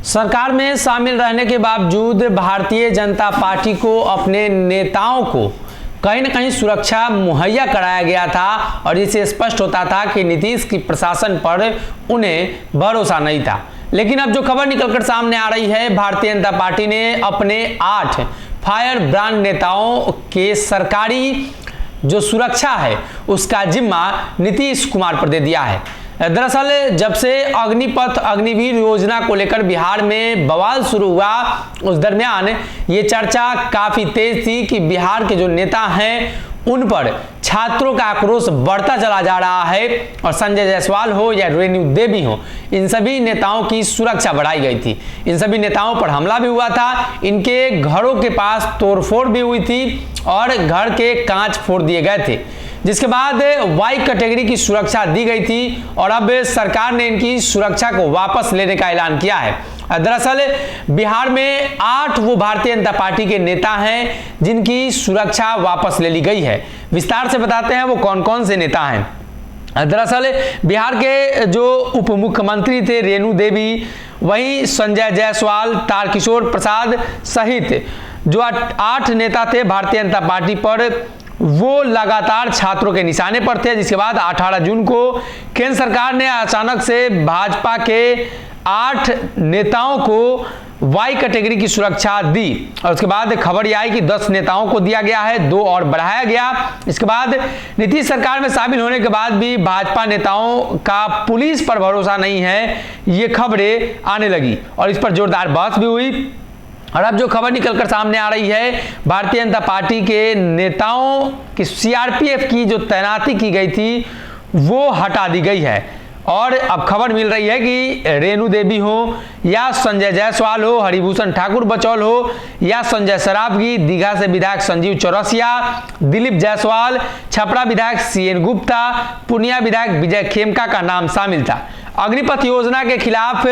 सरकार में शामिल रहने के बावजूद भारतीय जनता पार्टी को अपने नेताओं को कहीं न कहीं सुरक्षा मुहैया कराया गया था और इससे स्पष्ट होता था कि नीतीश की प्रशासन पर उन्हें भरोसा नहीं था। लेकिन अब जो खबर निकलकर सामने आ रही है, भारतीय जनता पार्टी ने अपने 8 फायर ब्रांड नेताओं के सरकारी जो सुरक्षा है उसका जिम्मा नीतीश कुमार पर दे दिया है। दरअसल जब से अग्निपथ अग्निवीर योजना को लेकर बिहार में बवाल शुरू हुआ, उस दरमियान ये चर्चा काफी तेज थी कि बिहार के जो नेता हैं उन पर छात्रों का आक्रोश बढ़ता चला जा रहा है और संजय जायसवाल हो या रेणु देवी हो, इन सभी नेताओं की सुरक्षा बढ़ाई गई थी। इन सभी नेताओं पर हमला भी हुआ था, इनके घरों के पास तोड़फोड़ भी हुई थी और घर के कांच फोड़ दिए गए थे, जिसके बाद वाई कैटेगरी की सुरक्षा दी गई थी और अब सरकार ने इनकी सुरक्षा को वापस लेने का ऐलान किया है। दरअसल बिहार में 8 वो भारतीय जनता पार्टी के नेता हैं जिनकी सुरक्षा वापस ले ली गई है। विस्तार से बताते हैं वो कौन कौन से नेता हैं। दरअसल बिहार के जो उप मुख्यमंत्री थे रेणु देवी, वहीं संजय जायसवाल, तारकिशोर प्रसाद सहित जो 8 नेता थे भारतीय जनता पार्टी पर, वो लगातार छात्रों के निशाने पर थे। जिसके बाद 18 जून को केंद्र सरकार ने अचानक से भाजपा के 8 नेताओं को वाई कैटेगरी की सुरक्षा दी और उसके बाद खबर यह आई कि 10 नेताओं को दिया गया है, 2 और बढ़ाया गया। इसके बाद नीतीश सरकार में शामिल होने के बाद भी भाजपा नेताओं का पुलिस पर भरोसा नहीं है, ये खबरें आने लगी और इस पर जोरदार बहस भी हुई। और अब जो खबर निकलकर सामने आ रही है, भारतीय जनता पार्टी के नेताओं की सीआरपीएफ की जो तैनाती की गई थी वो हटा दी गई है और अब खबर मिल रही है कि रेणु देवी हो या संजय जायसवाल हो, हरिभूषण ठाकुर बचौल हो या संजय सरावगी, दीघा से विधायक संजीव चौरसिया, दिलीप जायसवाल, छपरा विधायक सीएन गुप्ता, पूर्णिया विधायक विजय खेमका का नाम शामिल था। अग्निपथ योजना के खिलाफ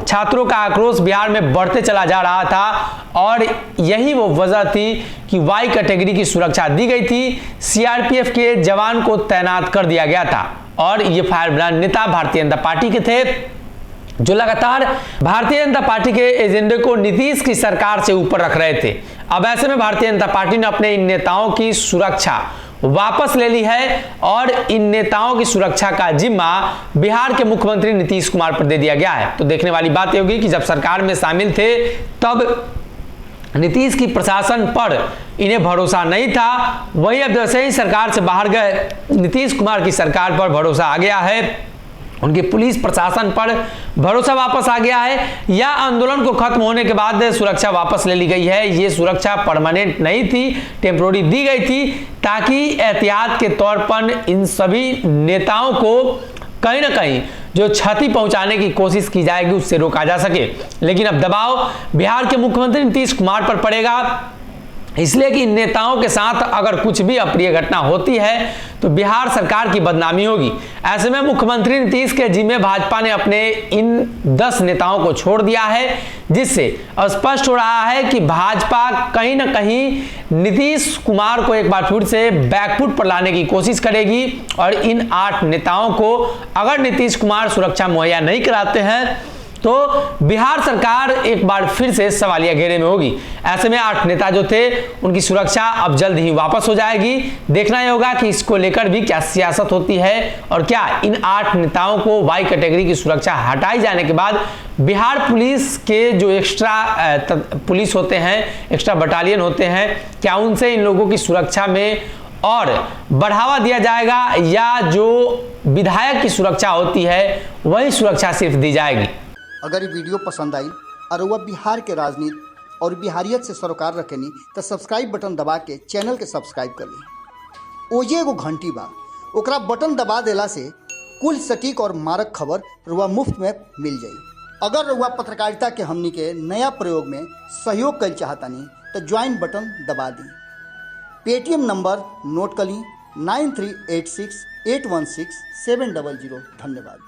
छात्रों का आक्रोश बिहार में बढ़ते चला जा रहा था और यही वो वजह थी कि वाई कैटेगरी की सुरक्षा दी गई थी, सीआरपीएफ के जवान को तैनात कर दिया गया था और ये फायर ब्रांड नेता भारतीय जनता पार्टी के थे जो लगातार भारतीय जनता पार्टी के एजेंडे को नीतीश की सरकार से ऊपर रख रहे थे। अब ऐसे में भारतीय जनता पार्टी ने अपने इन नेताओं की सुरक्षा वापस ले ली है और इन नेताओं की सुरक्षा का जिम्मा बिहार के मुख्यमंत्री नीतीश कुमार पर दे दिया गया है। तो देखने वाली बात यह होगी कि जब सरकार में शामिल थे तब नीतीश की प्रशासन पर इन्हें भरोसा नहीं था, वहीं अब जैसे ही सरकार से बाहर गए नीतीश कुमार की सरकार पर भरोसा आ गया है, उनके पुलिस प्रशासन पर भरोसा वापस आ गया है या आंदोलन को खत्म होने के बाद सुरक्षा वापस ले ली गई है। ये सुरक्षा परमानेंट नहीं थी, टेम्पोररी दी गई थी ताकि एहतियात के तौर पर इन सभी नेताओं को कहीं ना कहीं जो क्षति पहुंचाने की कोशिश की जाएगी उससे रोका जा सके। लेकिन अब दबाव बिहार के मुख्यमंत्री नीतीश कुमार पर पड़ेगा, इसलिए कि इन नेताओं के साथ अगर कुछ भी अप्रिय घटना होती है तो बिहार सरकार की बदनामी होगी। ऐसे में मुख्यमंत्री नीतीश के जिम्मे भाजपा ने अपने इन 10 नेताओं को छोड़ दिया है, जिससे स्पष्ट हो रहा है कि भाजपा कहीं ना कहीं नीतीश कुमार को एक बार फिर से बैकफुट पर लाने की कोशिश करेगी और इन 8 नेताओं को अगर नीतीश कुमार सुरक्षा मुहैया नहीं कराते हैं तो बिहार सरकार एक बार फिर से सवालिया घेरे में होगी। ऐसे में 8 नेता जो थे उनकी सुरक्षा अब जल्द ही वापस हो जाएगी। देखना यह होगा कि इसको लेकर भी क्या सियासत होती है और क्या इन 8 नेताओं को वाई कैटेगरी की सुरक्षा हटाई जाने के बाद बिहार पुलिस के जो एक्स्ट्रा पुलिस होते हैं, एक्स्ट्रा बटालियन होते हैं, क्या उनसे इन लोगों की सुरक्षा में और बढ़ावा दिया जाएगा या जो विधायक की सुरक्षा होती है वही सुरक्षा सिर्फ दी जाएगी। अगर ये वीडियो पसंद आई और वह बिहार के राजनीति और बिहारियत से सरोकार रखेनी तो सब्सक्राइब बटन दबा के चैनल के सब्सक्राइब कर ली। ओजे एगो घंटी बा, ओकरा बटन दबा देला से कुल सटीक और मारक खबर रुआ मुफ्त में मिल जाई। अगर रुआ पत्रकारिता के हमनी के नया प्रयोग में सहयोग कर चाहतानी तो ज्वाइन बटन दबा दी। पेटीएम नंबर नोट कर ली 9386816700। धन्यवाद।